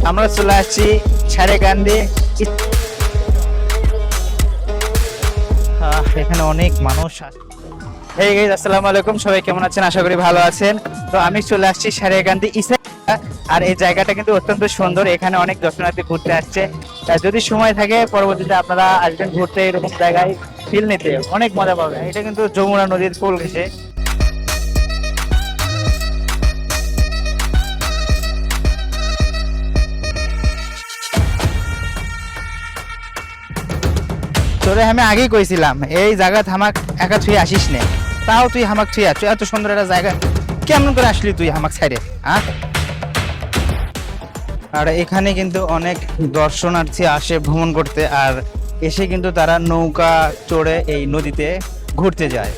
আমরা চলে আসছি সারেকান্দি। এখানে অনেক মানুষ আছে। হেই গাইস, আসসালামু আলাইকুম, সবাই কেমন আছেন? আশা করি ভালো আছেন। তো আমি চলে আসছি সারেকান্দি ইসা, আর এই জায়গাটা কিন্তু অত্যন্ত সুন্দর। এখানে অনেক দর্শনার্থী ঘুরতে আসছে। যদি সময় থাকে পরবর্তীতে আপনারা আসবেন ঘুরতে, এরকম জায়গায় ফিল নিতে অনেক মজা পাবেন। এটা কিন্তু যমুনা নদীর কোল ঘেঁষে। তোরে আমি আগেই কইছিলাম এই জায়গা হামাক একা থুই আসিস নে, তাও তুই হামাক থুই আছ। এত সুন্দর একটা জায়গা কেমন করে আসলি তুই হামাক ছাইরে? হ্যাঁ, আর এখানে কিন্তু অনেক দর্শনার্থী আসে ভ্রমণ করতে, আর এসে কিন্তু তারা নৌকা চড়ে এই নদীতে ঘুরতে যায়।